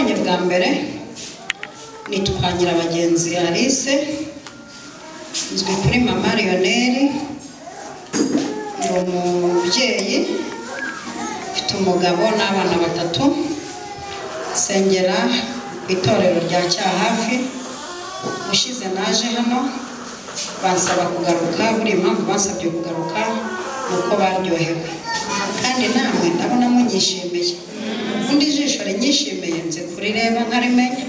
mwabonye bwa mbere nitwa Nyirabagenzi Alice, nzwi kuri Mama Lionel, ni umubyeyi ufite umugabo n'abana batatu, sengera ku itorero rya Cyahafi. Ushize naje hano bansaba kugaruka, buri mpamvu bansabye kugaruka nuko baryohewe, kandi namwe ndabona munyishimiye. Undi jisho rinyishimiye nze kurireba nkarimenya,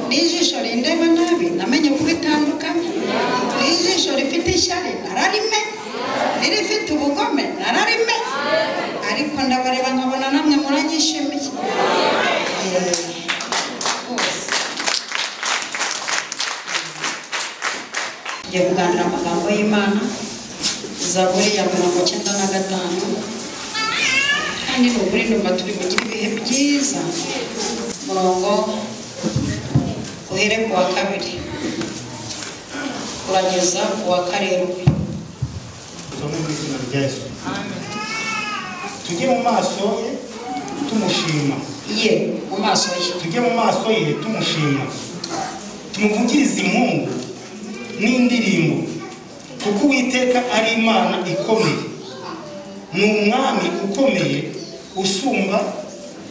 n'ijisho rindeba nabi namenye kubitandukanya, n'ijisho rifite ishyari nararimenye, n'irifite ubugome nararimenye, ariko ndabareba nkabona namwe muranyishimiye. Ngiye kuganira amagambo y'Imana, Zaburi ya 95, kandi n'ukuri numva turi kugira ibihe byiza. Murongo uhere ku wa 2 urageza ku wa 7. Tujye mu maso ye tumushima, mu maso ye tujye mu maso ye tumushima, tumuvugirize impundu n'indirimbo, kuko Uwiteka ari Imana ikomeye, ni umwami ukomeye usumba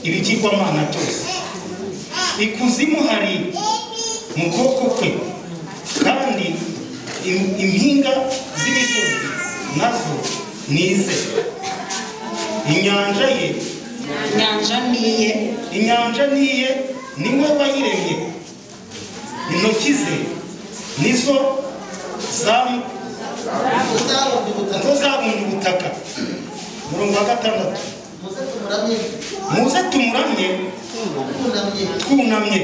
ibigirwamana byose. Ikuzimu hari mu kuboko kwe, kandi impinga z'imisozi nazo nize. Inyanja niye niwe wayiremye, intoki ze nizo zabumbye ubutaka. Murongo wa 6, muze tumuramye twunamye,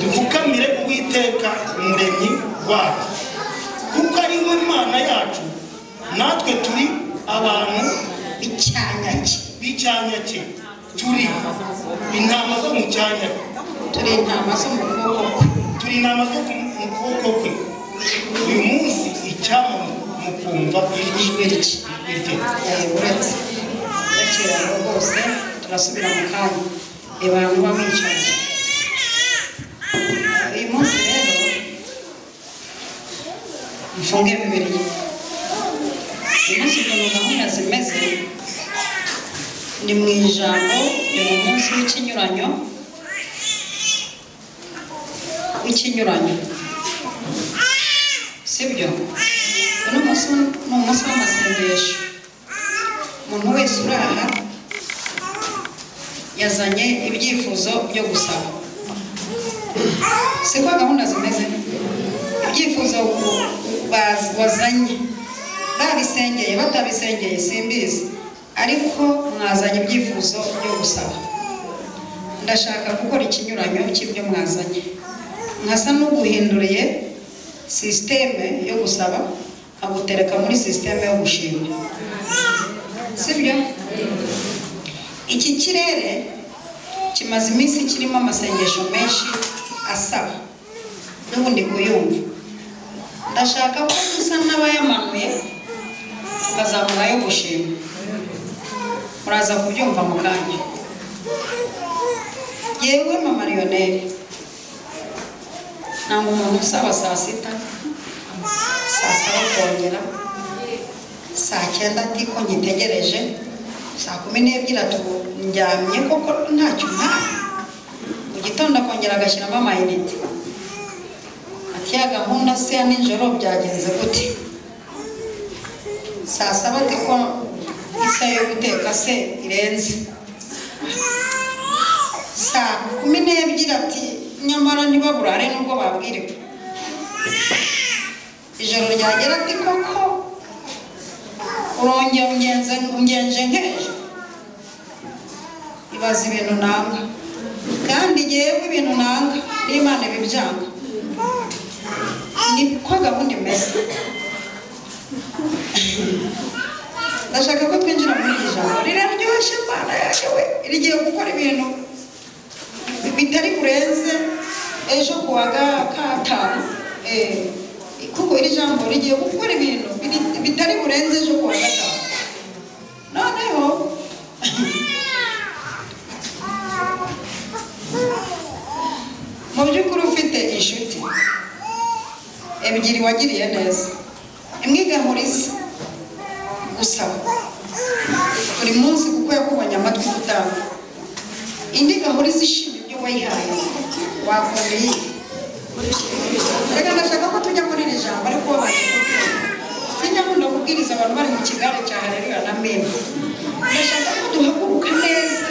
dupfukamire Uwiteka umuremyi wacu, kuko ari we Mana yacu, natwe turi abantu b'icyanya cye, turi intama zo mu cyanya, turi intama zo mu kuboko kwe. Uyu munsi icyama mukumva ijwi rye. uretse bakira rwose turasubira mu kanya abantu babicaye. Uyu munsi rero mfunge Bibiliya. Uyu munsi ukuntu gahunda zimeze ni mu ijambo, ni mu munsi w'ikinyuranyo sibyo? Uno munsi ni umunsi w'amasengesho. Umuntu wese uraha yazanye ibyifuzo byo gusaba, siko gahunda zimeze. Ibyifuzo wazanye, babisengeye batabisengeye simbizi, ariko mwazanye ibyifuzo byo gusaba. Ndashaka gukora ikinyuranyo cy'ibyo mwazanye, nkasa n'uguhinduriye systeme yo gusaba agutereka muri systeme yo gushima, sibyo? Iki kirere kimaze iminsi kirimo amasengesho menshi asaba, n'ubundi kuyumva. Ndashaka ko dusa n'abayamanuye tukazamura yo gushima. Muraza kubyumva mu kanya. Yewe Mama Lionel, ntabwo umuntu usaba saa 6, saa 7 kongera, saa 9 ati ko nyitegereje, saa 12 ati njyamye koko ntacyo mpaye, mu gitondo akongera agashyiramo amayinite ati ya gahunda se ya nijoro byagenze gute, saa 7 ati ko isaha yo guteka se irenze, saa 12 ati nyamara ntibaburare nubwo babwiriwe, ijoro ryagera ati koko urongera ungenje nk'ejo. Ibaza ibintu nanga, kandi yewe ibintu nanga n'Imana ibibyanga. Niko gahunda imeze. Ndashaka ko twinjira muri iri jambo riraryoshye. Imana yawe rigiye gukora ibintu bitari burenze ejo kuwa 5, kuko iri jambo rigiye gukora ibintu bitari burenze ejo kuwa 5. Noneho ebyiri wagiriye neza imwe igahuriza gusaba buri munsi kuko yakubonye amatwi gutanga indi gahuriza ishimye ibyo wayihaye wakomeye reka ndashaka ko tujya muri iri jambo ariko wabaye sinyakunda kubwiriza abantu bari mu kigare cya Haleluya na Mema ndashaka ko duhaguruka neza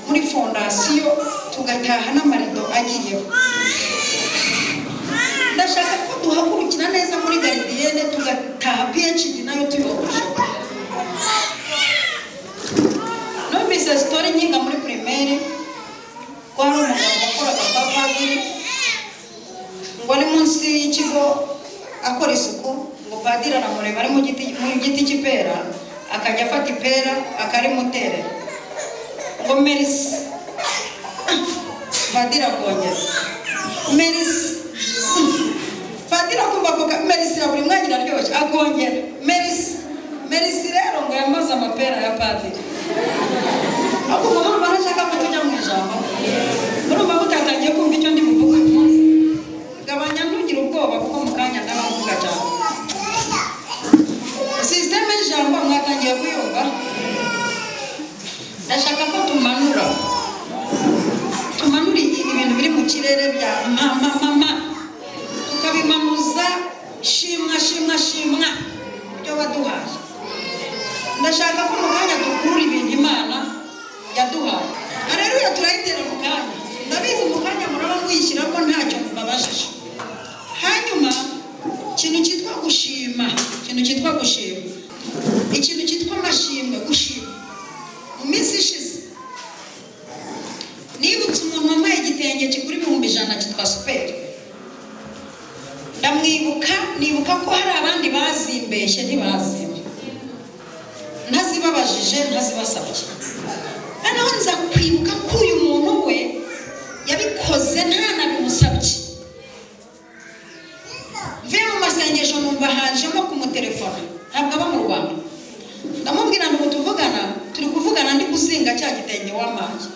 muri fondasiyo tugataha n'amarido agiyeho ndashaka ko duhagurukira neza muri garidiyene tugataha PhD nayo tuyoboje numvise story nyinga muri primaire ko hari umugabo wakoraga kwa padiri ngo ari munsi y'ikigo akora isuku ngo padiri aramureba ari mu giti cy'ipera akajya afata ipera akarimuterera ngo Merisi padiri akongera Merisi padiri akumva ko Merisi ya buri mwanya iraryoshye akongera Merisi rero ngo yamaze amapera ya padiri ako mama barashaka ko tujya mu ijambo murumva mutatangiye kumva icyo ndi muvuga gabanya ntugira ubwoba kuko mukanya ndabavuga cyane systeme y'ijambo mwatangiye kuyumva ndashaka ko tumanura ibintu biri mu kirere bya mama tukabimanuza shimwa ibyo waduhaye ndashaka ko mukanya dukurura ibintu Imana yaduhaye Haleluya turayitera mukanya ndabizi mukanya muraba mwishyiramo ntacyo mubabashije hanyuma ikintu cyitwa gushima ikintu cyitwa amashimwe gushima mu minsi ishize nibutse umuntu wambaye igitenge kigura 100 cyitwa Super nibuka ko hari abandi bazimbeshye ntibazimbe ntazibabajije ntazibasabye noneho nza kwibuka ko uyu muntu we yabikoze ntanabimusabye mvuye mu masengesho numva hajemo kumutelefona ntabwo aba mu Rwanda ndamubwira ngo turi kuvugana ndi gusinga cya gitenge wamaye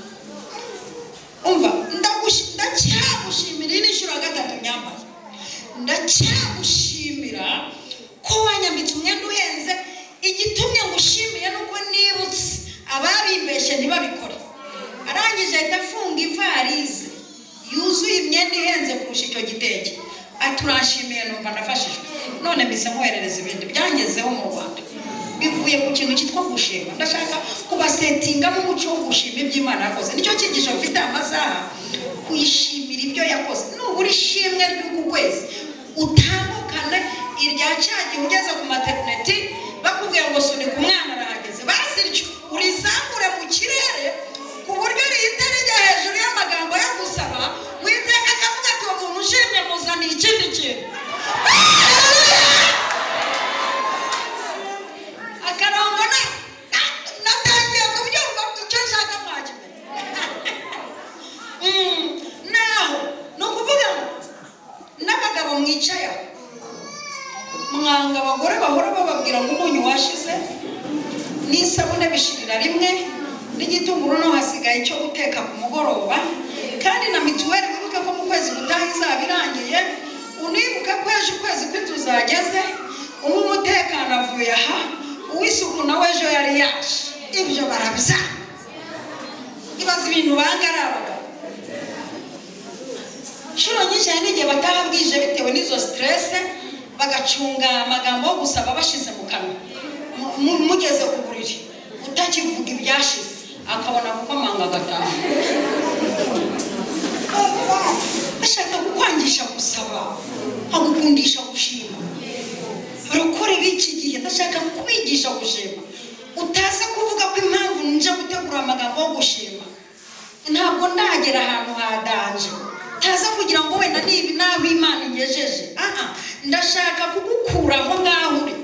umva ndacyagushimira n'inshuro gatatu nyambaye ndacyagushimira ko wanyambitse umwenda uhenze igitumye ngushimiye nuko nibutse ababimbeshye ntibabikora arangije ahita afunga ivarize yuzuye imyenda ihenze kurusha icyo gitenge aturashimiye numva ndafashijwe none mise muherereza ibindi byangezeho mu Rwanda bivuye ku kintu cyitwa gushima ndashaka kubasetinga mu muco wo gushima iby'Imana yakoze nicyo cyigisho mfite amasaha kuyishimira ibyo yakoze nubura ishimwe ry'uku kwezi utambukane irya cyagiye ugeze ku maternity bakubwiye ngo sunika umwana arahageze basiryo urizamure mu kirere ku buryo rihita rijya hejuru y'amagambo yo gusaba witeka akavuga ati uwo muntu ushimye muzaniye ikindi kintu akarambona natangiye kubyumva icyo nshaka mwakime naho ni ukuvuga n'abagabo mwicaye mwanga abagore bahora bababwira ngo umunyu washize n'isabune bishirira rimwe n'igitunguru no hasigaye cyo guteka ku mugoroba kandi na mituweli wibuke ko mu kwezi gutaha izaba irangiye unibuke ko ejo ukwezi kw'ituzageze umutekano avuye aha uw'isuku nawe ejo yari yaje ibyo barabya ibaza ibintu banga ari abagabo inshuro nyinshi hari n'igihe bataha bwije bitewe n'izo stress bagacunga amagambo yo gusaba bashize mu kanwa mugeze ku buriri utakivuga ibyashize akabona gukomanga agataha bashaka kukwangisha gusaba agukundisha gushima arokore b'iki gihe ndashaka kubigisha gushima utaza kuvuga ko impamvu nje gutegura amagambo yo gushima ntabwo ndagera ahantu hadanje taza kugira ngo wenda nibi naho Imana ingejeje ndashaka kugukura aho ngaho uri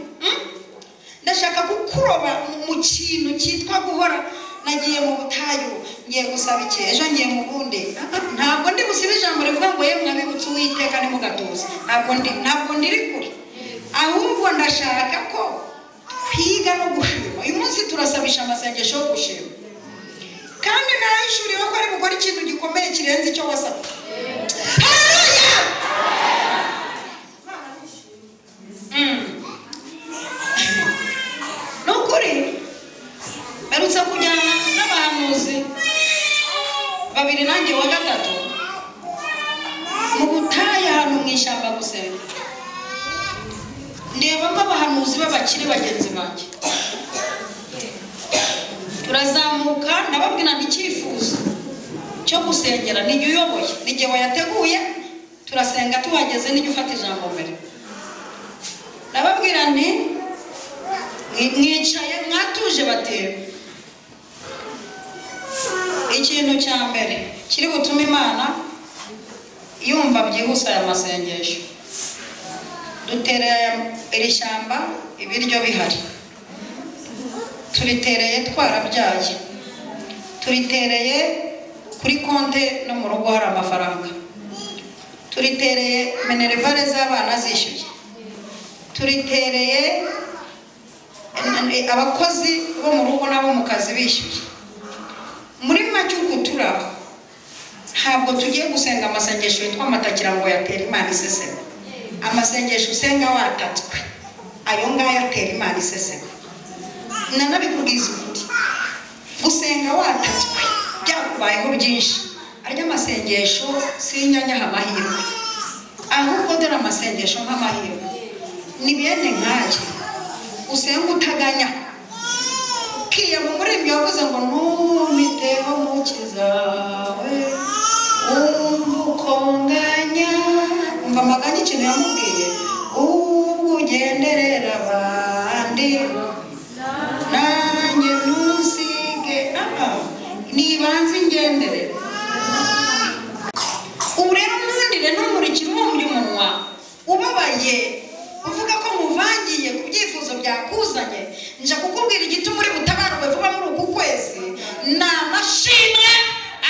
ndashaka kukuroba mu kintu cyitwa guhora nagiye mu butayu ngiye gusaba iki ejo ngiye mu bundi ntabwo ndi gusiba ijambo rivuga ngo yemwe abibutse Uwiteka ni mu gatuza ntabwo ndiri kure ahubwo ndashaka ko kwiga no gushima uyu munsi turasabisha amasengesho yo gushima kandi narayishuriwe ko ari gukora ikintu gikomeye kirenze icyo wasabye Haleluya rw'abahanuzi b'abakire bagenzi banjye. Turazamuka nababwira n'icyifuzo cyo gusengera ni uyoboye nige wayateguye turasenga tuhageze n'ijye ufata ijambo mbere. Nababwira nti mwicaye mwatuje batera. Ikintu cya mbere kiri gutuma Imana yumva byihuse aya masengesho, dutereye iri shyamba ibiryo bihari, turitereye twarabyaye, turitereye kuri konte no mu rugo hari amafaranga, turitereye minerivare z'abana zishyuye, turitereye abakozi bo mu rugo nabo mu kazi bishyuye. Muri make uko turaba ntabwo tugiye gusenga amasengesho yitwa amatakira ngo yatera Imana iseseme. Amasengesho usenga watatswe ayo ngayo atera Imana iseseme. Nanabikubwiza uti gusenga watatswe byakubayeho byinshi, arya amasengesho sinyanya amahirwe, ahubwo dore amasengesho nk'amahirwe ni bene nkaje usenga utaganya. Kiya mu muremyi yavuze ngo numiteho mukiza we umukonganya, umva maganya ikintu yamubwiye, ugenderera abandi nanjye ntusige nibanze ingendere. Ubu rero ntundire n'umurikiro wo mu munwa ubabaye uvuga ko muvangiye ku byifuzo byakuzanye. Nje kukubwira igituma uri butabarwe vuba muri uku kwezi, ni amashimwe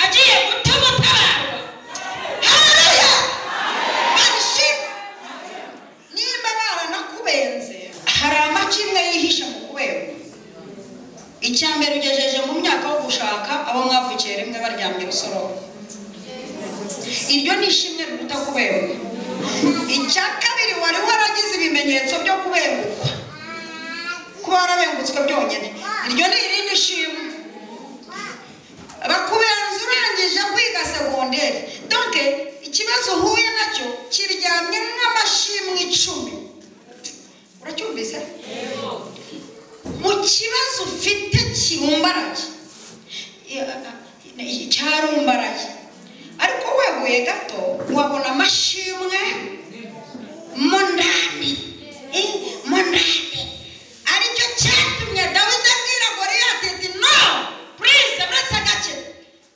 agiye gutuma utabarwa. Haleluya! Barishimwe nimba baranakubenze hari amashimwe yihisha mu kuberwa. Icya mbere ugejeje mu myaka wo gushaka abo mwavukiye rimwe baryamye rusoro, iryo ni ishimwe riruta kuberwa. Icya kabiri wari waragize ibimenyetso byo kuberwa, kuba warabengutswe byonyine, iryo ni irindi shimwe. Bakubenza urangije kwiga segonderi, donc ikibazo uhuye nacyo kiryamye nk'amashimwe 10. Uracyumvise? Mu kibazo ufite kibumbaraye cyarumbaraye, ariko weguye gato wabona amashimwe mondani aricyo cyatumye Dawidi abwira Goliyati ati no please uretse gake,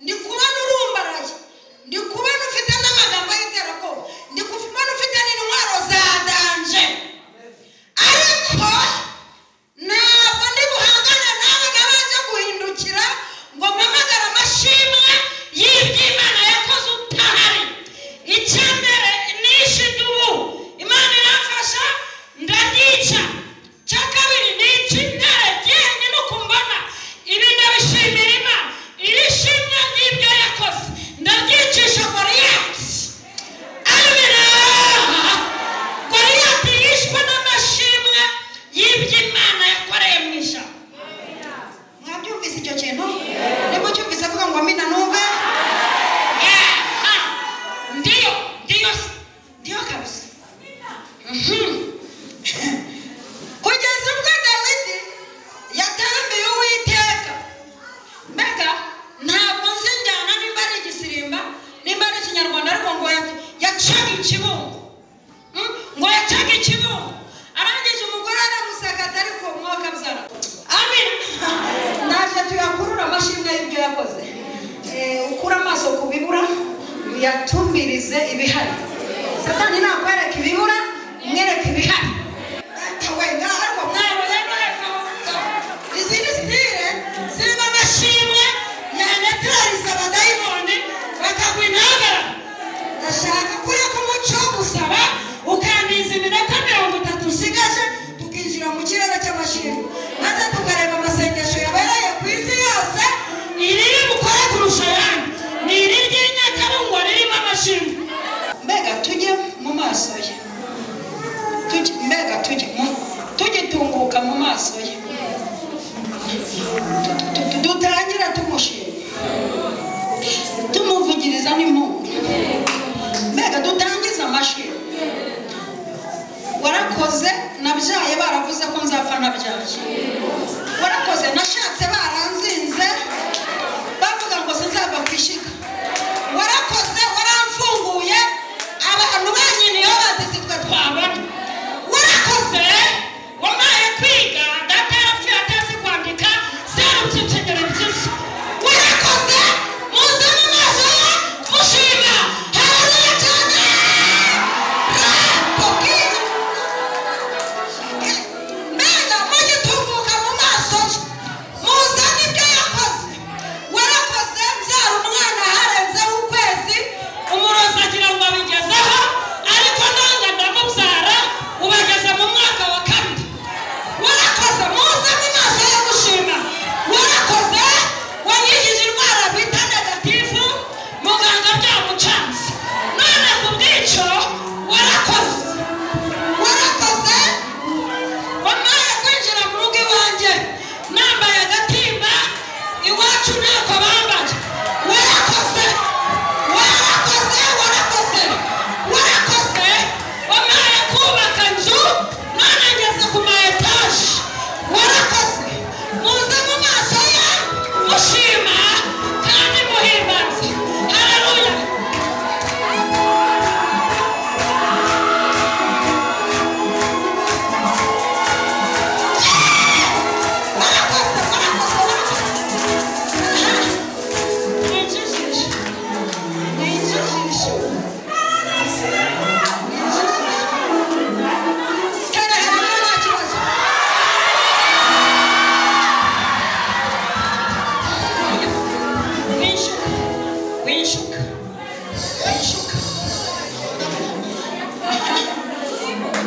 ndi kubona urumbaraye, ndi kubona ufite n'amagambo y'iterabwoba, ndi kubona ufite n'intwaro za danje, ariko ntabwo ndi buhangane nawe nabanje guhindukira ngo mpamagara amashimwe y'iby'Imana yakoze utahari. Icya mbere nishe idubu, Imana iramfasha ndabyica. Cya kabiri nica intare jyenyine nuko mbona ibi ndabishimira Imana, iri shimwe ry'ibyo yakoze ndabyicisha Goliyati. Amina. Goliyati yishwe n'amashimwe y'iby'Imana yakoreye mu ijambo. Mwabyumvise icyo kintu? Niba cyumvise avuga ngo amina numve. Ndiyo kabisa. Kugeza ubwo Dawidi yatambiye Uwiteka, mbega ntabwo nzi njyana nimba ari igisirimba nimba ari ikinyarwanda, ariko ngo yacaga ikibungo, ngo yacaga ikibungo. Arangije umugore aramuseka ati ariko mwaka byara. Amen. Naje tuyakurura amashimwe y'ibyo yakoze. Ukura amaso ku bibura uyatumbirize ibihari. Satani nakwereka ibibura mwereka ibihari. Atawenga ariko mwabo yanoheka izindi stile zirimo amashimwe yanetraliza abadayimoni bakagwinagara. Ndashaka kuri ko muco gusaba ukandiza iminota 30 usigaje tukinjira mu kirere cy'amashimwe, maze tukareba amasengesho yabereye ku isi yose iriri gukora kurusha ayandi, ni iri ry'Inyakarungo ririmo amashimwe. Mbega tujye mu maso ye, mbega tugitunguka mu maso ye, dutangira tumushima, tumuvugiriza n'impundu, mbega dutangiza amashimwe. Warakoze na nabyaye baravuze ko nzapfa nabyaye warakoze nashatse baranzinze bavuga ngo sinzava kwishika warakoze waramfunguye abantu banyiniyo bateze twe twabona warakoze wamaye kwiga data yapfuye atazi kwandika serubyicegera byinshi warakoze muze mu maso ye mushima haleluya cyane mbega mugitunguka mu maso muze n'ibyo yakoze warakoze mbyara umwana harenzeho ukwezi umurozi agira ngo abigezeho ariko nanga ndamubyara ubageze mu mwaka wa kabiri warakoze muze mu maso yo gushima warakoze wanyigije indwara bita negatifu muganga byamucanze none ku bwico warakoze warakoze wamaye kwinjira mu rugo iwanjye nambaye agatimba iwacu ntako bambaye warakoze warakoze warakoze warakoze wamaye kubaka inzu none ngeze ku ma etaje warakoze muze mu maso ye mushima kandi muhimbaza haleluya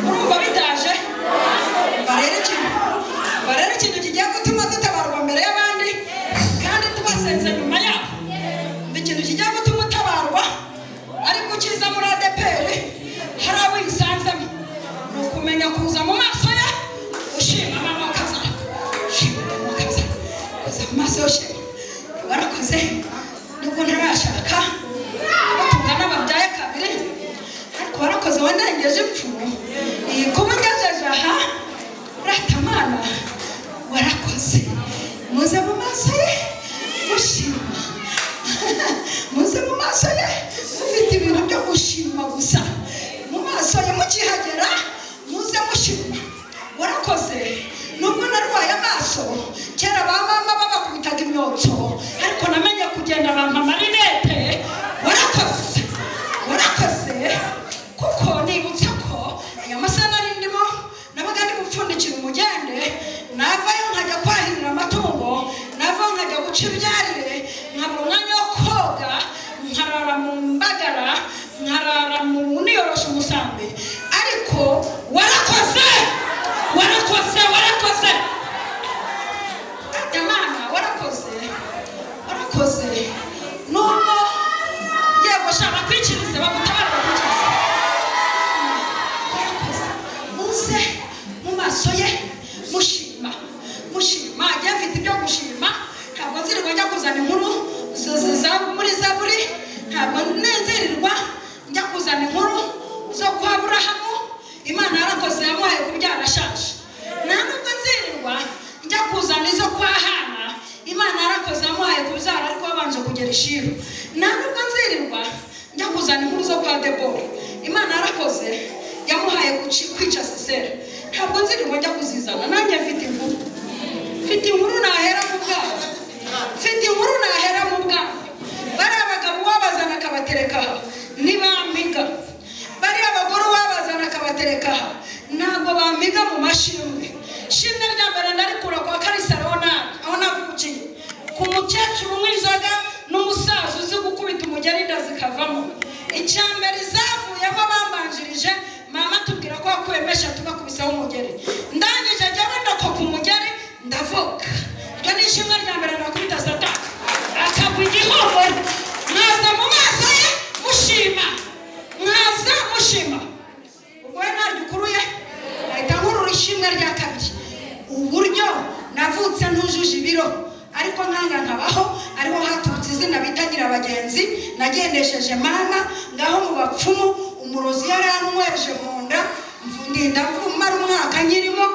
urumva bitaje barera ikintu kigiye gutuma dutabarwa mbere y'abandi kandi tubasenze nyuma yabo ikintu kigiye gutuma utabarwa ariko ukiza muri ADPR hari abo yisanzemo ni ukumenya kuza mu maso ye ushima mama ukaza kuza mu maso ye ushima warakoze nubwo ntarashaka tungana babyaye kabiri ariko warakoze wandengeje impfu kuba ngejeje aha uratamana warakoze muze mu maso ye mushima muze mu maso ye mufite ibintu byo gushima gusa mu maso ye mukihagera muze mushima warakoze nubwo narwaye amaso kera ba mama babakubitaga imyotso ariko namenye kugenda bampa marinete warakoze warakoze kuko nibutse ko aya masaha nari ndimo nabaga ndi gupfundikira umugende navayo nkajya kwahirira amatungo navayo nkajya guca ibyarire nkabura umwanya wo koga nkarara mu mbagara nkarara mu niyorosha umusambi ariko warakoze warakoze warakoze Imana warakoze warakoze nubwo yego shaka kwikiriza bagutabara bakugeza warakoze muze mu maso ye mushima mushima ajya afite ibyo gushima ntabwo nzirirwa njya kuzana inkuru muri zaburi ntabwo nenzirirwa njya kuzana inkuru zo kwa Aburahamu Imana yarakoze yamuhaye kubyara ashaje nta nubwo nzirirwa njya kuzana izo kwa Hana Imana yarakoze yamuhaye kubyara ariko babanje kugera ishiro nta nubwo nzirirwa njya kuzana inkuru zo kwa Debora Imana yarakoze yamuhaye kwica Sisera ntabwo nzirirwa njya kuzizana nanjye mfite inkuru nahera mu bwabo mfite inkuru nahera mu bwabo bari abagabo wabazana akabatereka ntibampiga bari abagore wabazana akabatereka ntabwo bampiga mu mashimwe shimwe rya mbere narikura kwa Karisarona aho navukiye ku mukecuru w'inzoga n'umusaza uzi gukubita umugeri inda zikavamo icyambere zavuyemo bambanjirije mama tubwira ko wakwemesha tugakubisaho umugeri ndangije ajya wenda ko ku mugeri ndavuga ryo ni ishimwe rya mbere nakubita Satani akagwa igihombo mwaza mu maso ye mushima mwaza mushima ubwo we ntaryo ukuruye ahita nkurura ishimwe rya kabiri uburyo navutse ntujuje ibiro ariko nkanga nkabaho ariho haturutse izina bitagira abagenzi nagendesheje mama ngaho mu bapfumu umurozi yaranweje mu nda ndinda mara umwaka myaka nyirimo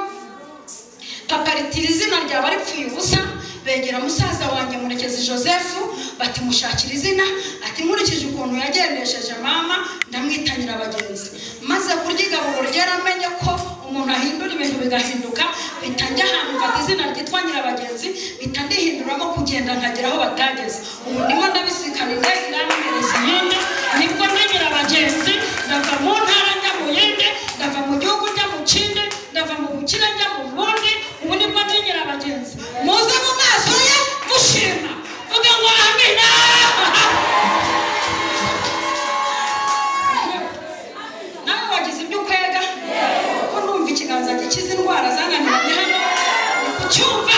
papa ritira izina ryaba ripfuye ubusa. Begera musaza wanjye Murekezi Joseph bati mushakira izina, ati nkurikije ukuntu yagendesheje mama ndamwita Nyirabagenzi. Maze kurya igaburo ryaramenye ko umuntu ahindura ibintu bigahinduka, bitanjya ahantu mfata izina ryitwa Nyirabagenzi, bitandihinduramo kugenda nkagera aho batageze. Ubu ndimo ndabisikana indege iramenyereza iyindi, nibwo ndi Nyirabagenzi, ndava mu ntara njya mu yindi, ndava mu gihugu njya mu kindi, ndava mu bukire njya mu bundi. Ubu nibwo ndi Nyirabagenzi. Muze mu maso ye mushima, vuga ngo amina. Nawe wagize ibyo ukwega ko ndumva ikiganza gikiza indwara zananiranye hano, ni kucyumva.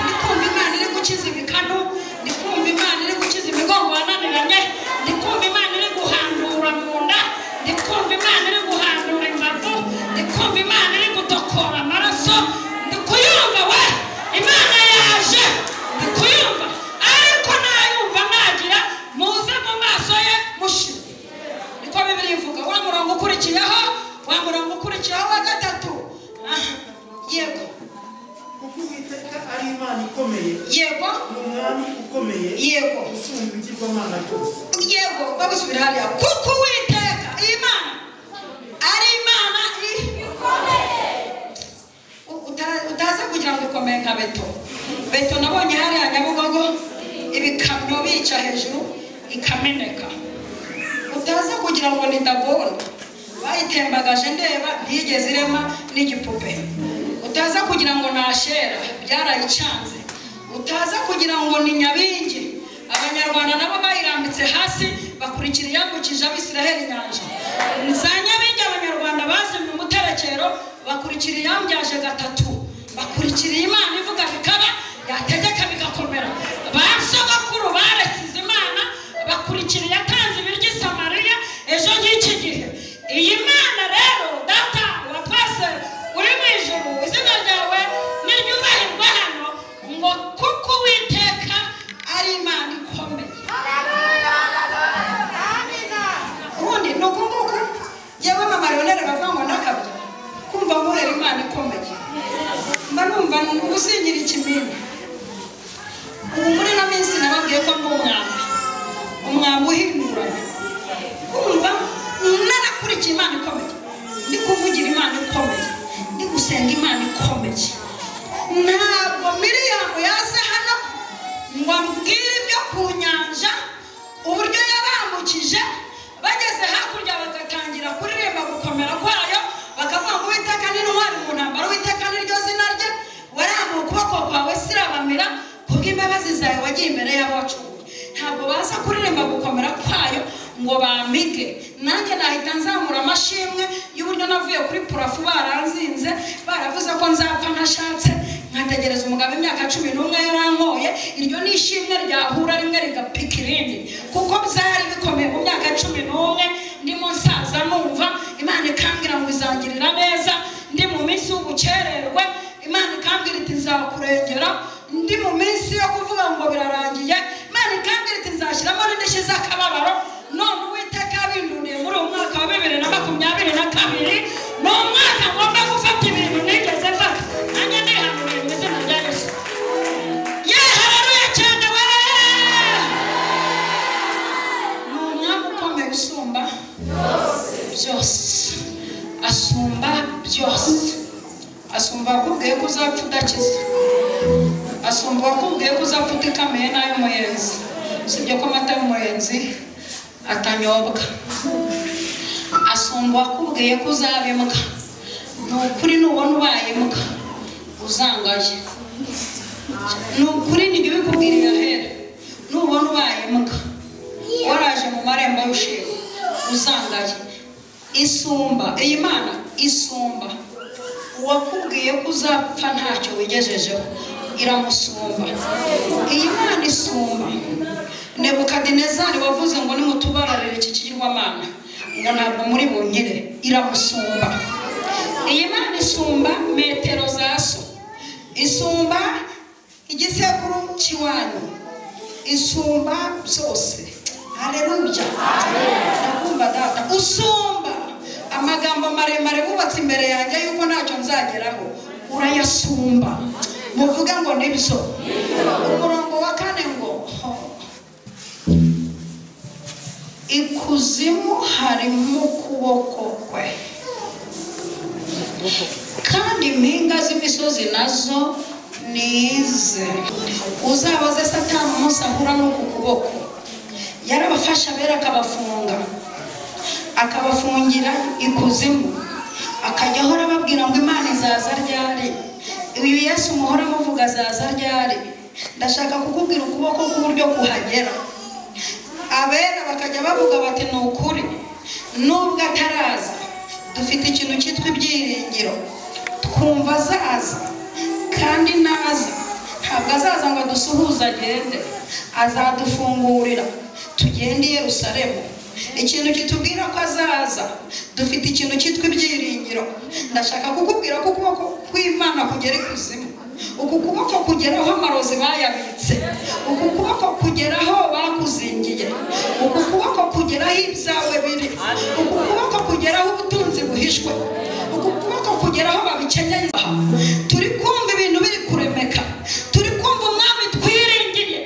Ndi kumva Imana iri gukiza ibikanu, ndi kumva Imana iri gukiza imigongo yananiranye, ndi kumva Imana iri guhandura mu nda, ndi kumva Imana iri guhandura imbavu, ndi kumva Imana iri gutokora amaraso, ndi kuyumva we. Imana yaje, ndi kuyumva, ariko nayumva nagira muze mu maso ye mushima. Niko Bibiliya ivuga. Wa murongo ukurikiyeho wa gatatu. Yego. kuko Uwiteka ari Imana ikomeye. Yego. Umwami ukomeye. Yego. Usumba ibigirwamana byose. Yego. Babisubira hariya. Kuko Uwiteka Imana ari Imana ikomeye. Utaza kugira ngo ikomeye nka Beto nabonye hariya Nyabugogo ibikamyo bica hejuru ikameneka. Utaza kugira ngo ni Dagoni bayitembagaje ndeba ntiyigeze irema n'igipupe. Utaza kugira ngo nashera byarayicanze. Utaza kugira ngo ni Nyabingi Abanyarwanda nabo bayirambitse hasi bakurikira yambukije Abisiraheli inyanja. Za Nyabingi Abanyarwanda bazimye umuterekero bakurikira yambyaje gatatu, bakurikira Imana ivuga bikaba yategeka bigakomera. Basogokuru baresize Imana bakurikira yatanze ibiryo i Samariya ejo nk'iki gihe. Iyi Mana rero data wa twese uri mu ijuru, izina ryawe niryubahirwe hano, ngo kuko Uwiteka ari Imana ikomeye. Ubundi ni uku nguku yewe amarionere bavuga ngo nakabya kumva nkorera Imana ikomeye, mba numva uzingira ikimina. Ubu muri na minsi nababwiye ko ndi umwambi uhinduranye, kumva narakurikiye Imana ikomeye, ndi kuvugira Imana ikomeye, ndi gusenga Imana ikomeye. Ntabwo Miriyamu yaza hano ngo ambwire ibyo ku nyanja uburyo yabambukije, bageze hakurya bagatangira kuririmba gukomera kwayo, bakavuga ngo Uwiteka ni intwari mu ntambara, Uwiteka ni ryo zina rye, warambuye ukuboko kwawe sirabamira, kubw'imbabazi zawe wagiye imbere y'abacunguye. Ntabwo baza kuririmba gukomera kwayo ngo bamige. Nanjye nahita nzamura amashimwe y'uburyo navuye kuri purafu baranzinze, baravuze ko nzapfa ntashatse, nkategereza umugabo imyaka 11 yarankoye. Iryo ni ishimwe ryahura rimwe rigapika irindi, kuko byari bikomeye mu myaka 11 ndimo nsaza numva Imana ikambwira ngo izangirira neza. Ndi mu minsi y'ubukererwe Imana ikambwira iti nzakurengera. Ndi mu minsi yo kuvuga ngo birarangiye Imana ikambwira iti nzashyiramo n'indishyi z'akababaro. None Uwiteka binduniye muri uyu mwaka wa 2022 ni umwaka ngomba gufata ibintu nigeze mfata. Nanjye ndihanuriye mu izina rya Yesu. Haleluya cyane we. Ni umwami ukomeye usumba byose, asumba byose. Asumba wakubwiye ko uzapfa udakiza, asumba wakubwiye ko uzapfa utikamiye n'ay'umuyenzi. Sibyo ko amata y'umuyenzi atanyobwa. Asumba wakubwiye ko uzabimuka, ni ukuri nubona ubaye muka uzangaye. Ni ukuri nibyo bikubwirira hera, nubona ubaye muka waraje mu marembo y'ushego uzangaye. Isumba iyi Mana isumba wakubwiye ko uzapfa ntacyo wigejejeho, iramusumba. Iyi Mana isumba Nebukadinezari wavuze ngo nimutubararire iki kigirwamana ngo ntabwo muri bunkire, iramusumba. Iyi Mana isumba metero za so, isumba igisekuru kiwanyu, isumba byose. Haleluya. Ndakumva data usumba maremare bubatse imbere yanjye yuko ntacyo nzageraho urayasumba muvuga ngo nibyo. Umurongo wa 4 ngo ikuzimu harimo ukuboko kwe kandi impinga z'imisozi nazo nize. Uzabaze Satani umunsi ahura n'uku kuboko. Yarabafasha abera akabafungira ikuzimu, akajya ahora ababwira ngo Imana izaza ryari, uyu Yesu muhora muvuga azaza ryari. Ndashaka kukubwira ukuboko k'uburyo kuhagera. Abera bakajya bavuga bati ni ukuri nubwo ataraza dufite ikintu cyitwa ibyiringiro, twumva azaza kandi naza ntabwo azaza ngo adusuhuze agende, azadufungurira tugende i Yerusalemu. Ikintu kitubwira ko azaza dufite ikintu cyitwa ibyiringiro. Ndashaka kukubwira ko ukuboko kw'Imana kugera ikuzimu, uku kuboko kugeraho amarozi bayabitse, uku kuboko kugeraho bakuzingiye, uku kuboko kugeraho ibyawe biri, uku kuboko kugeraho ubutunzi buhishwe, uku kuboko kugeraho babikenyeye. Turi kumva ibintu biri kuremeka, turi kumva umwami twiringiye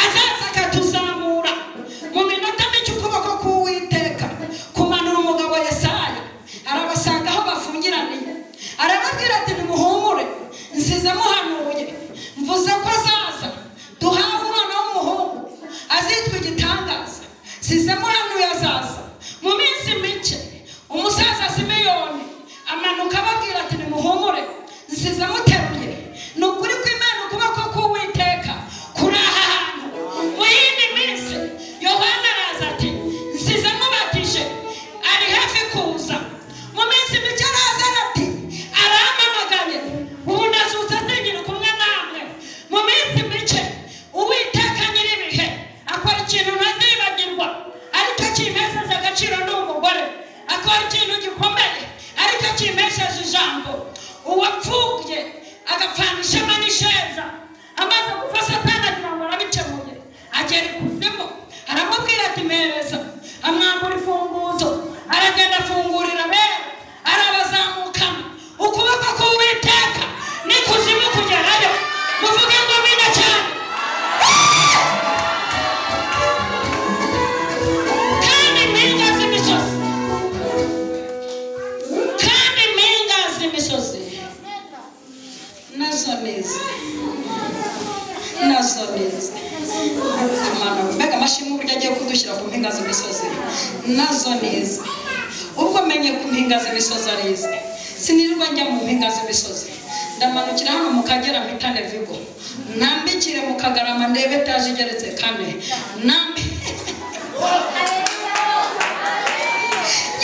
azaza akatuzamura mu minota mike. Ukuboko k'Uwiteka kumanura umugabo Yesaya, arabasanga aho bafungiraniye, arababwira ati nimuhumure, nsize muhanuye, mvuze ko azaza, duhawe umwana w'umuhungu azitwa igitangaza. Nsize muhanuye azaza mu minsi mike. Umusaza Simeyoni amanuka ababwira ati nimuhumure, nsize muteruye. Ni ukuri kw'Imana ukuboko k'Uwiteka kuri aha hantu. Mu yindi minsi Yohana araza ati nsize mubatije, ari hafi kuza. Mu minsi mike araza ati arampamagaye, ubu ndazutse ndigire kumwe namwe. Mu minsi mike Uwiteka nyir'ibihe akora ikintu ntazibagirwa, ariko kimpesheje agaciro n'umugore, akora ikintu gikomeye ariko kimpesheje ijambo. Uwapfubye agapfanishamo n'isheza, amaze gupfa Satani agira ngo arabikemuye, agera ikuzimu, aramubwira ati mpereza, amwambura imfunguzo, aragenda afungurira abera, arabazamukana. Ukuboko k'Uwiteka n'ikuzimu kugerayo. Muvuge ngo mina cyane. Kandi impinga z'imisozi, kandi impinga z'imisozi nazo neza, nazo neza. Mbega amashimwe uburyo agiye kudushyira ku mpinga z'imisozi nazo neza. Ubwo menye ku mpinga z'imisozi arize, sinirirwa njya mu mpinga z'imisozi, ndamanukira hano mu Kagera mpitane Vigo, nambikire mu Kagarama ndebe etaje igeretse 4, nambi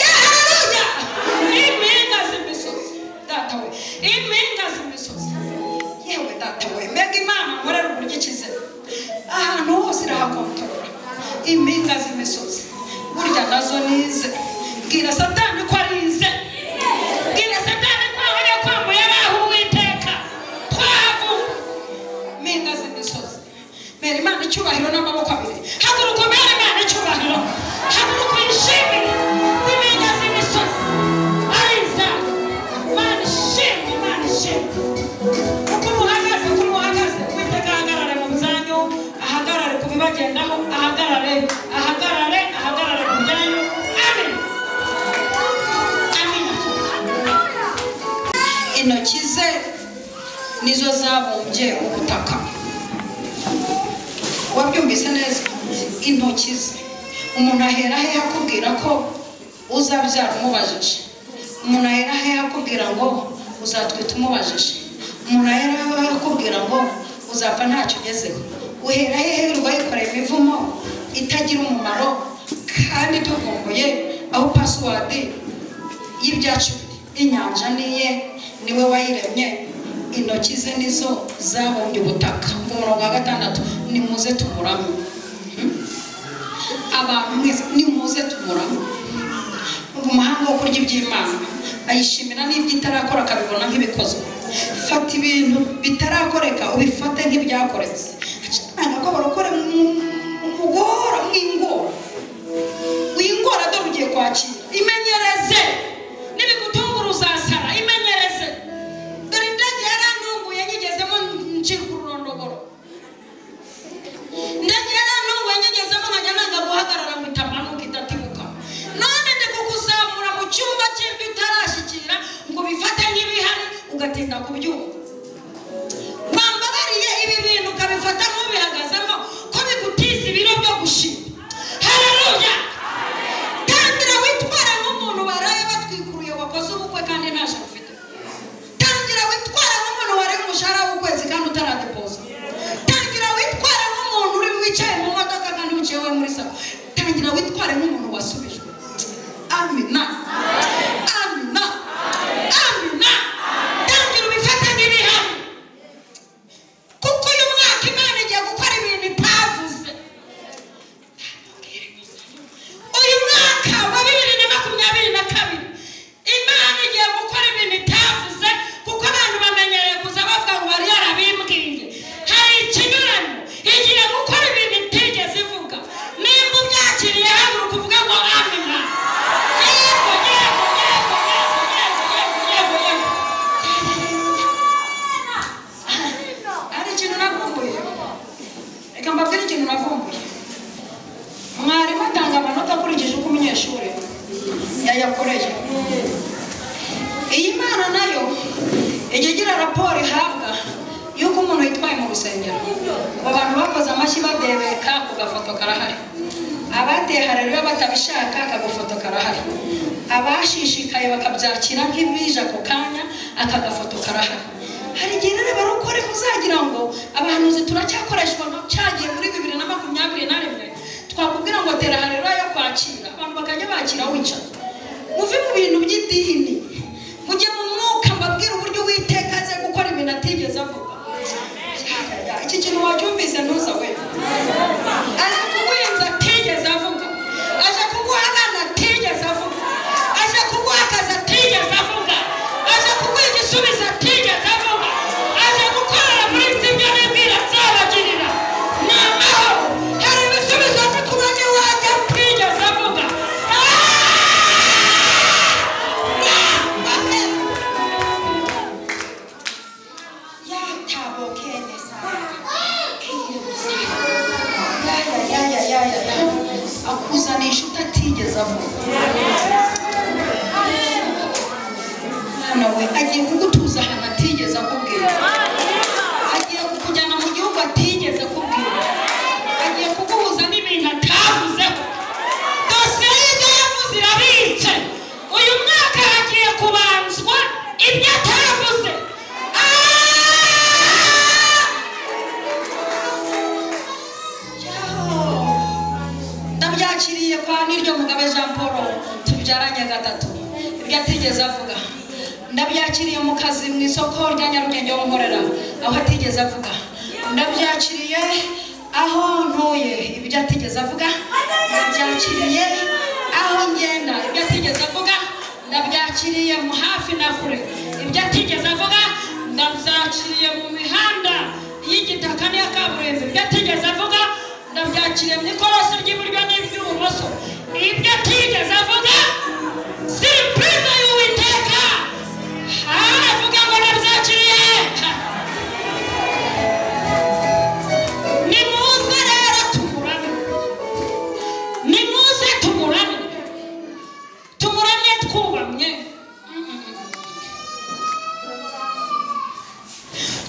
Haleluya. Impinga z'imisozi data we, impinga z'imisozi yewe data we. Mbega Imana nkorera uburyo ikize ahantu hose irahakontorora. Impinga z'imisozi burya nazo nize. Bwira Satani ko arize, bwira Satani ko ahora kwambuye abaho Uwiteka twavu. Impinga z'imisozi mbere Imana icyubahiro n'amaboko abiri. Haguruka mbere Imana icyubahiro, haguruka ishimire impinga z'imisozi ariza. Imana ishimire, Imana ishimire. Uko muhagaze Uwiteka ahagarare mu byanyu, ahagarare ku bibagendaho, ahagarare ku byanyu. Amen. Intoki ze nizo zabumbye ubutaka. Wabyumvise neza? Intoki ze. Umuntu ahera he akubwira ko uzabyara umubajije? Umuntu ahera he akubwira ngo uzatwita umubajije? Umuntu ahera he akubwira ngo uzapfa ntacyo ugezeho? Uhera he uyikoreye imivumo itagira umumaro, kandi tuvumbuye aho password y'ibyacu inyanja niye, niwe wayiremye. Intoki ze nizo zabumbye ubutaka. Umurongo wa 6, nimuze tumurame. Abantu mwese nimuze tumurame. Umuhanga wo kurya iby'Imana ayishimira n'ibyo itarakora akabibona nk'ibikozwe. Fata ibintu bitarakoreka ubifate nk'ibyakoretse. Ntabwo ko barokore mugora mwingora. Wingora dore ugiye kwakira. Imenyereze. cyumba cy'ibyo utarashikira ngo bifatanye ibihari ugatinda kubyumva. Wambabariye ibi bintu ukabifata nk'ubihagazemo ko bigutiza ibiro byo gushima. Haleluya. Tangira witwara nk'umuntu baraye batwikuruye wakoze ubukwe kandi ntaje ufite. Tangira witwara nk'umuntu wari umushahara w'ukwezi kandi utaradepoza. Tangira witwara nk'umuntu uri wicaye mu modoka kandi wicaye muri sako. Tangira witware nk'umuntu wasubijwe. Amina. Amina. Amina. Tangira ubifatanye ibihari. Kuko uyu mwaka Imana igiye gukora ibintu itavuze. Uyu mwaka wa 2022 Imana igiye gukora ibintu itavuze kuko abantu bamenyereye kuza bavuga ngo bari yarabimbwiye. Hari ikinyurano igiye gukora ibintu itigeze ivuga. Nimba ubyakiriye haguruka uvuga ngo amina. Ari ikintu navumbuye. Reka mbabwire ikintu navumbuye. Mwarimu atanga amanota akurikije uko umunyeshuri yayakoreye. Iyi Mana nayo ijya igira raporo ihabwa yuko umuntu yitwaye mu rusengero. Abantu bakoze amashyi badebeka ku gafoto karahari. Abateye haleluya batabishaka akagofoto karahari. Abashishikaye bakabyakira nk'ibije ako kanya akagafoto karahari. Hari igihe rero barokore muzagira ngo abahanuzi turacyakoreshwa nka cyagiye muri 2021 twakubwira ngo tera haleluya yo kwakira abantu bakajya bakira wicara. Muve mu bintu by'idini mujye mu mwuka mbabwira uburyo witeka aze gukora ibintu atigeze avuga. Iki kintu wacyumvise ntuza we. Aje kuguhenza atigeze avuga. Aje kuguha abana atigeze avuga. Aje kuguha akazi atigeze avuga. Aje kuguha igisubizo atigeze avuga. Aje gukorera muri ibyo n'ibwira nzabagirira. N'amahoro. Hari ibisubizo tukubanye wajya atigeze avuga. Akuzanisha utatigeze avuga. Nawe agiye kugutuza ahantu atigeze akubwira. Agiye kukujyana mu gihugu atigeze akubwira. Agiye kuguhuza n'ibintu atavuzeho. Dosiye y'ibyo yavuze irabitse. Uyu mwaka hagiye kubanzwa ibyo atavuze. Ndabyakiriye kwa niryo Mugabe Jean Paul tubyaranye gatatu. Ibyo atigeze avuga. Ndabyakiriye mu kazi mu isoko rya Nyarugenge wo nkorera aho atigeze avuga. Ndabyakiriye aho ntuye ibyo atigeze avuga. Ndabyakiriye aho ngenda ibyo atigeze avuga. Ndabyakiriye mu hafi na kure ibyo atigeze avuga. Ndabyakiriye mu mihanda y'igitaka n'iya kaburimbo ibyo atigeze avuga. Ndabyakiriye mu ikorosi ry'iburyo n'iby'ibumoso ibyo atigeze avuga. Surprise y'Uwiteka. Aravuga ngo ndabyakiriye. Nimuze rero tumurane. Nimuze tumurane. Tumurane twubamye.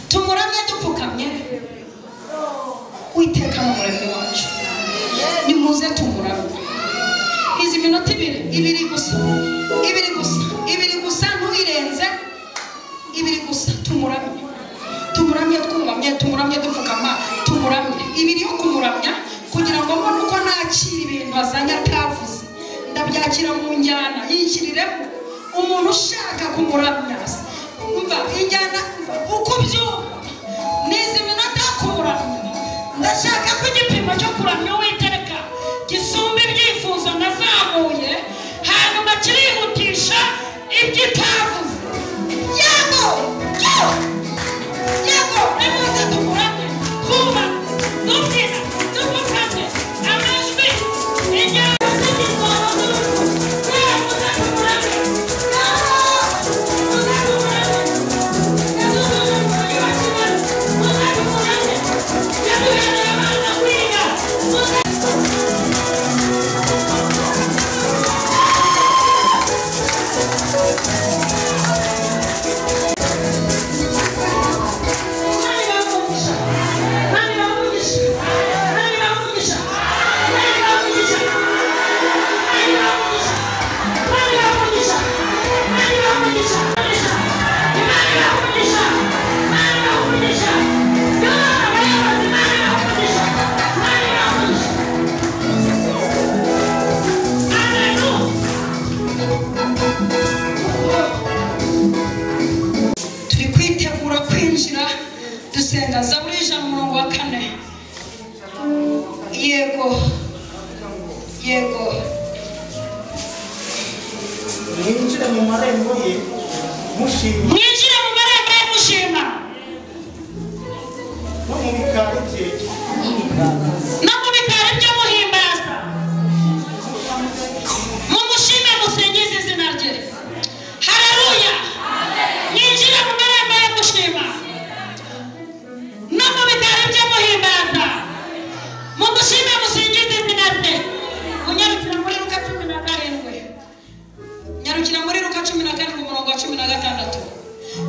Tumurane dupfukamye. Uwiteka n'umuremyi wacu. Nimuze tumurane. Izi minota ibiri gusa. Ibiri gusa ntuyirenze. Ibiri gusa tumuramye. Tumuramye twubamye, tumuramye dupfukama, tumuramye. Ibiri yo kumuramya kugira ngo mbone uko nakira ibintu azanye atavuze. Ndabyakira mu njyana yishyiriremo umuntu ushaka kumuramya. Umva injyana uko byumva. Nizi minota kumuramya. Ndashaka ko igipimo cyo kuramya Uwiteka gisumba ibyifuzo nazamuye hanyuma kirihutisha ibyo itavuze. Yego! Yego! Nimuze tumuramye. Kuba! Dupfira! Dupfukame! Amajwi! Injyana z'igikoro! Muze tumuramye! Muze tumuramye! Yaduhaye umujyi wa Kigali! Muze tumuramye! Yaduhaye abana kwiga! Muze mwinjire mu marembo ye mushima mwinjire mu marembo ye mushima no mu bikari bye no mu bikari byo muhimbaza mumushime musingize izina rye haleluya mwinjire mu marembo ye mushima no mu bikari byo muhimbaza mumushime musingize izina rye unyarukira muri Luka 17 nyarukira muri Luka 17 umurongo wa 16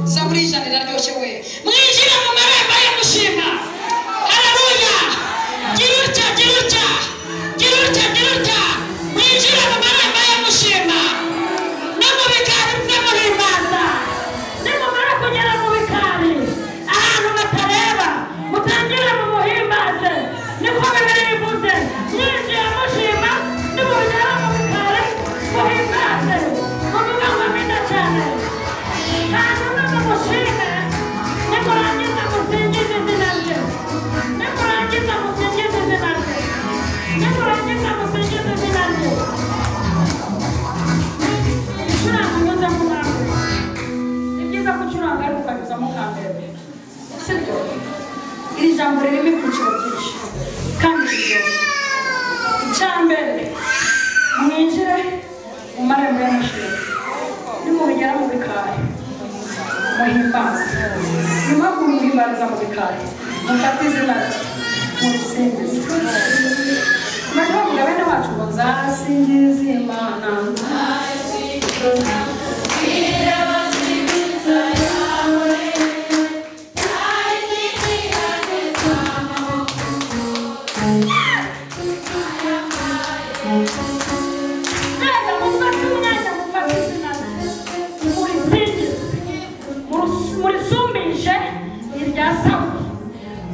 Zaburi ijana iraryoshye we mwinjire mu marembo ye mushima haleluya giruta mwinjire mu marembo ye mushima no mu bikari byo muhimbaza nimumara kugera mu bikari ahantu batareba mutangire mu muhimbaze niko Bibiliya ivuze mwinjire mushima nimugera mu bikari muhimbaze muvuga ngo amina cyane hanyuma mumushime nimurangiza musingize izina rye nimurangiza musingize izina rye icuranga unyuze mu mwaka ni byiza gucuranga ariko ukanyuzamo kambere sibyo iri jambo ririmo ibyiciro byinshi kandi biryoshye icya mbere mwinjire mu marembo y'amashuri nimubigera mu bikari muhimbaza nyuma yo kumuhimbariza mu bikari mufate izina rye murisingize maze bavuga bene wacu ngo nzasingiza Imana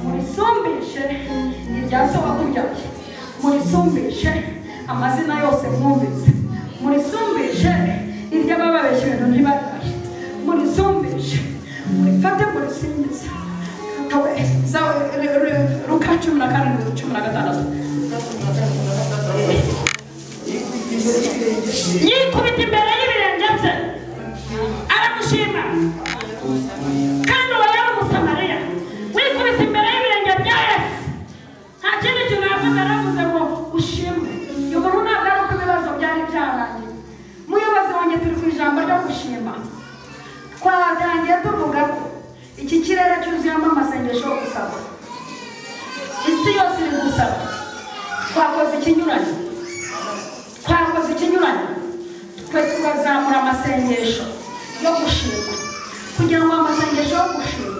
murisumbishe irya sawa kuryaye murisumbishe amazina yose mwumvise murisumbishe irya bababeshe ibintu ntibagaye murisumbishe murifate murisingize Luka 17:16 yikubita imbere y'ibirenge bye aramushima kandi uwo yari umusamariya wikubise imbere y'ibirenge bya Yesu nta kindi kintu yavuze aravuze ngo ushimwe uyu muntu ntabwo ari uko ibibazo byari byarangiye muyobozi wanjye turi ku ijambo ryo gushima twatangiye tuvuga ko iki kirere cyuzuyemo amasengesho yo gusaba isi yose iri gusaba twakoze ikinyuranye twe turazamura amasengesho yo gushima kugira ngo amasengesho yo gushima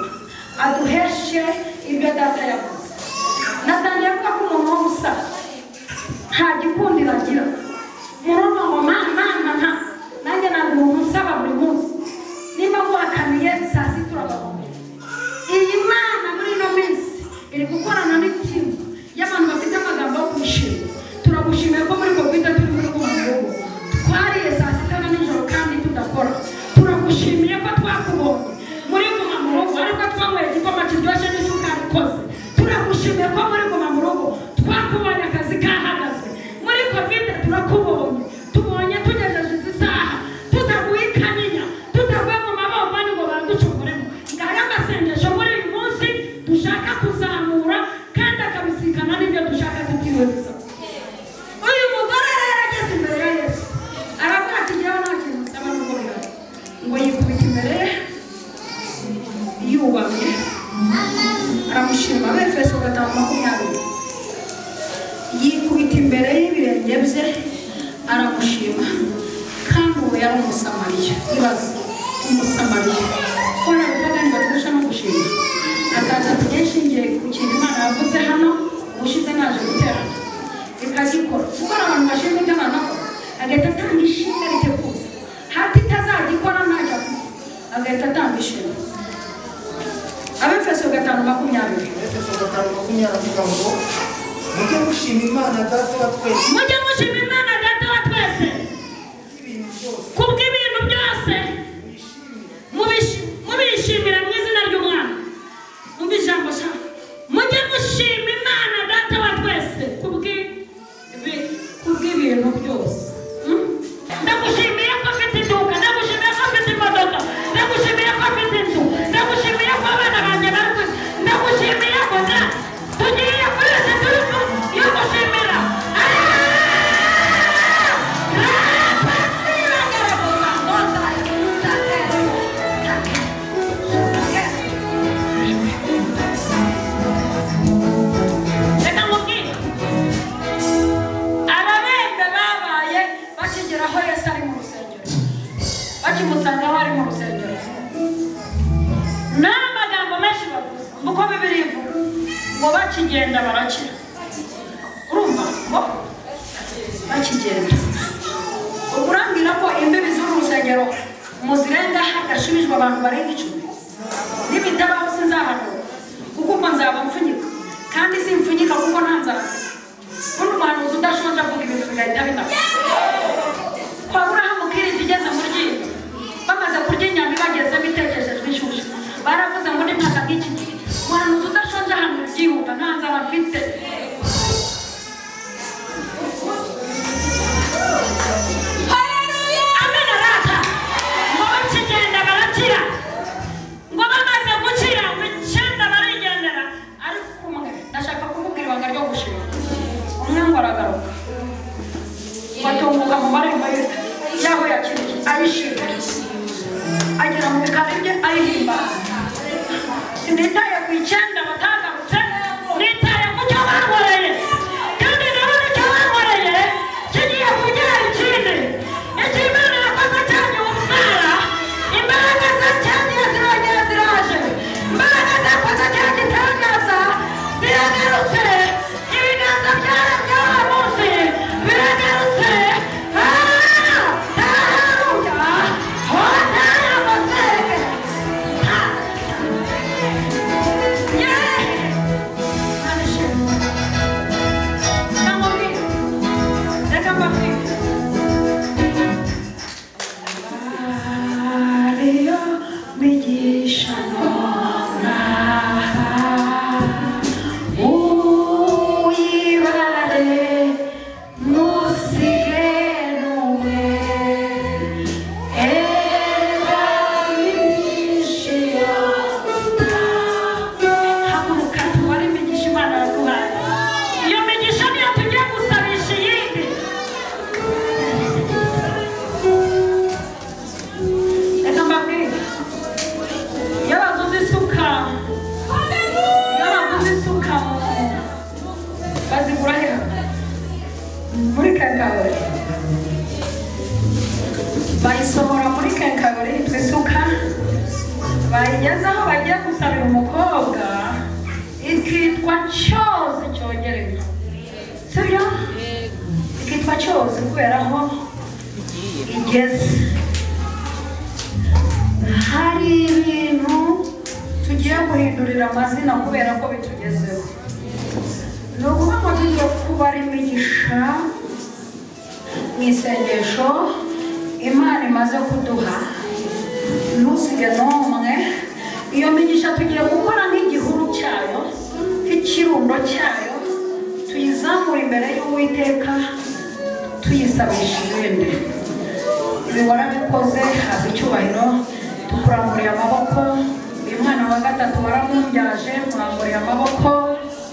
aduheshe ibyo data yavuze natangiye kuvuga ko umuntu wo gusaba nta gikundiro agira murumva ngo mana nanjye ntabwo umuntu usaba buri munsi nimba muhakaniye saa sita urabagomera iyi mana muri ino minsi iri gukorana n'itimu y'abantu bafite amagambo yo kwishima turagushimiye ko muri covid turi muri guma mu rugo twariye saa sita na nijoro kandi tudakora turagushimiye ko twakubonye muri guma mu rugo ariko twanyweye igikoma kiryoshye n'isukari ikoze turagushimiye ko muri guma mu rugo twakubonye akazi kahagaze muri covid turakubonye tubonye tugejeje izi saha tutaguye ikaninya tutaguye mu mabomba ngo baraducogoremo ngaya amasengesho muri uyu munsi dushaka kuzamura kandi akabisikana n'ibyo dushaka tutiboneza uyu mugore rero ageze imbere ya Yesu aravuga ati njyewe nta kintu nsaba n'ubwo bihari ngo yikubita imbere yubamye aramushima Efeso 5:20 yikubita imbere y'ibirenge bye aramushima kandi uwo yari umusamariya ibaze umusamariya kora bitagani baturusha no gushima akaza tugeshingiye ku kintu Imana yavuze hano ushize naje guterana ikagikora kuko abantu bashima ibyo Imana akora agahita atanga ishimwe riteguza hati itazagikora ntacyo afite agahita atanga ishimwe Efeso 5:20 avuga ngo mujye mushima Imana data wa twese kubw'ibintu byose mubishimira mu izina ry'Umwana umva ijambo shaka mujye mushima Imana data wa twese kubw'ibintu byose ndagushimiye ko mfite bakimusanga bari mu rusengero n'amagambo menshi bavuze uko Bibiliya ivuga ngo bakigenda barakira urumva ngo bakigenda urambwira ko imbibi z'uru rusengero muzirenga hagashubijwe abantu barenga 10 n'ibitabaho sinzahanura kuko mba nzaba mfunyika kandi simfunyika kuko ntanzara undi muhanuzi udashonje avuga ibintu bigahita binaba kwa Aburahamu Kirindi igeze mu ryinyo bamaze kurya inyama bageze bitekeshejwe inshyushyu baravuze ngo n'imyaka nk'iki gihe umuhanuzi udashonje ahantu byihuta ntanzara afite batunguka mu marembo yaho yakiriye ayishimye agera mu bikari bye ayihimbaza sinitaye ku 9 batagarutse nitaye ku cyo bankoreye kandi nabona icyo bankoreye kigiye kugira ikindi Imana yakoze cyane ubusara imbaraga za cyane ziragera ziraje imbaraga zakoze cyane gitangaza ziragarutse ibiganza byarabye wa munsi biragarutse bayisohora muri kenkayori twisuka bayigezaho bagiye gusabira umukobwa ikitwa cyozi cyongereye sibyo ikitwa cyozi kubera aho igeze hari ibintu tugiye guhindurira amazina kubera ko bitugezeho ni ukuvuga ngo tugiye kubara imigisha mu isengesho Imana imaze kuduha ntusige n'umwe iyo migisha tugiye gukora nk'igihuru cyayo nk'ikirundo cyayo tuyizamura imbere y'Uwiteka tuyisabisha ibindi ibi warabikoze haba icyubahiro tukuramburiye amaboko uyu mwana wa gatatu waramumbyaje muramburiye amaboko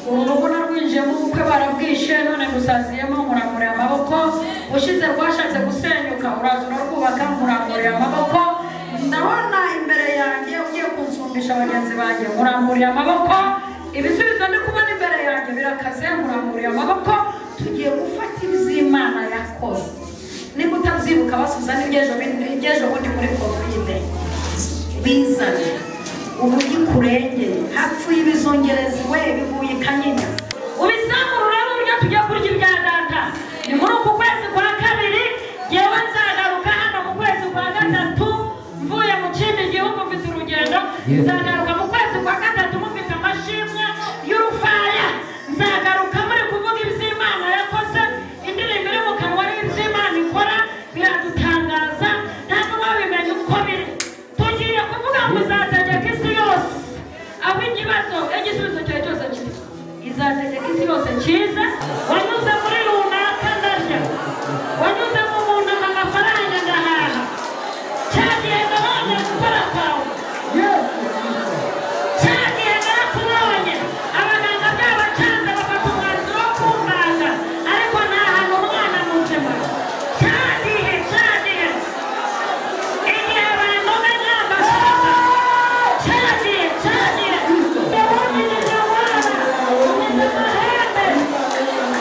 uru rugo narwinjiyemo ubukwe barabwishe none gusaziyemo muramburiye amaboko ushize rwashatse gusenyuka uraza urarwubaka muramburiye amaboko ndabona imbere yanjye ugiye kunsumbisha abagenzi banjye muramburiye amaboko ibisubizo ndi kubona imbere yanjye birakaze muramburiye amaboko tugiye gufata ibizimana yakoze niba utavyibuka basubiza n'ibyejo bundi muri covid bizane uburyo kurengeye hapfuye ibizongerezi we bibuye kanyinya ubizamurura n'uburyo tugiye kurya ibya data ni muri uku kwezi kwa kabiri yewe nzagaruka hano mu kwezi kwa gatatu mvuye mu kindi gihugu mfite urugendo nzagaruka mu kwezi kwa gatatu mufite amashimwe y'urufaya nzagaruka muri kuvuga iby'Imana yakoze indirimbo iri mu kanwa n'iby'Imana ikora biradutangaza ntabwo babimenye uko biri tugiye kuvuga ngo izategeka isi yose aho ikibazo igisubizo cyawe cyose kiri izategeka isi yose cyiza wanyuze muri runaka ndarya wanyuze mu muntu amafaranga ndahaha cyagiye ndabonye gukora kwawe cyagiye narakubonye abaganga byabacanze bafata umwanzuro wo kumbaga ariko nta hantu umwana muzima cyagiye igihe bandoga nyambasaka cyagiye ndabonye nyamwana umeze amahembe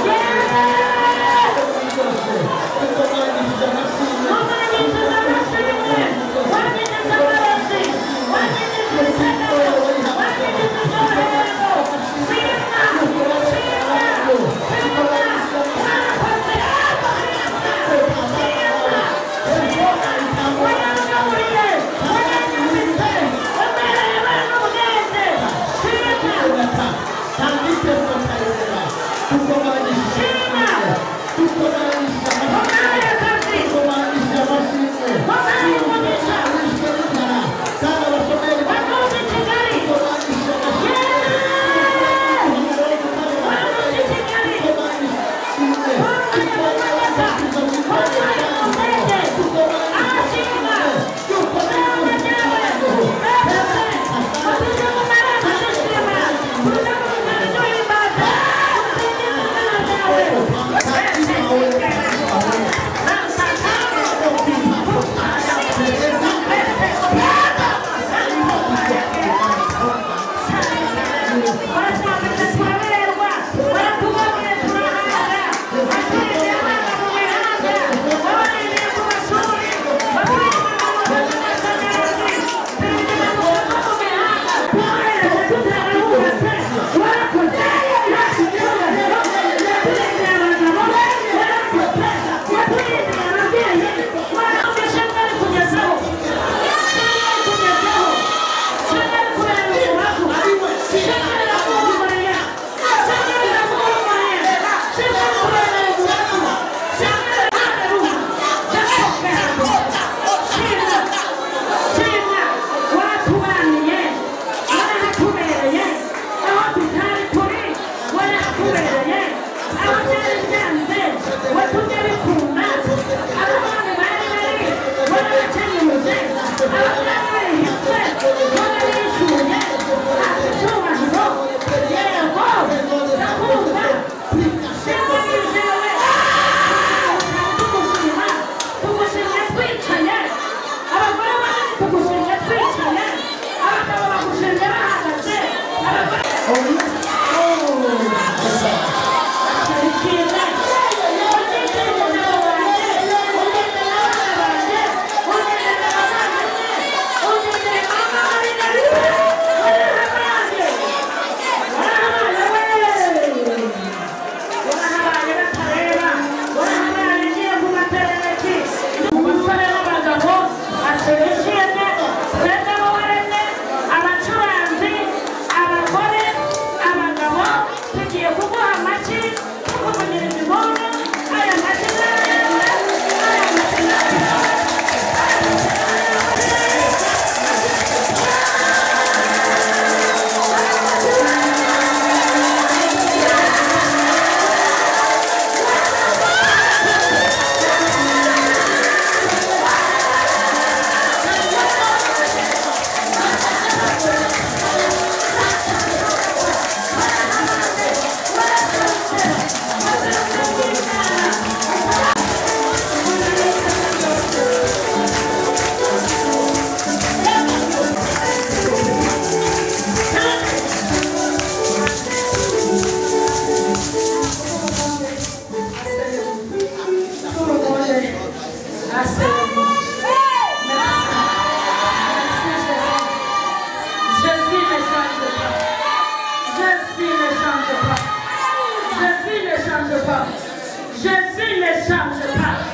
yeee Jésus ne change pas.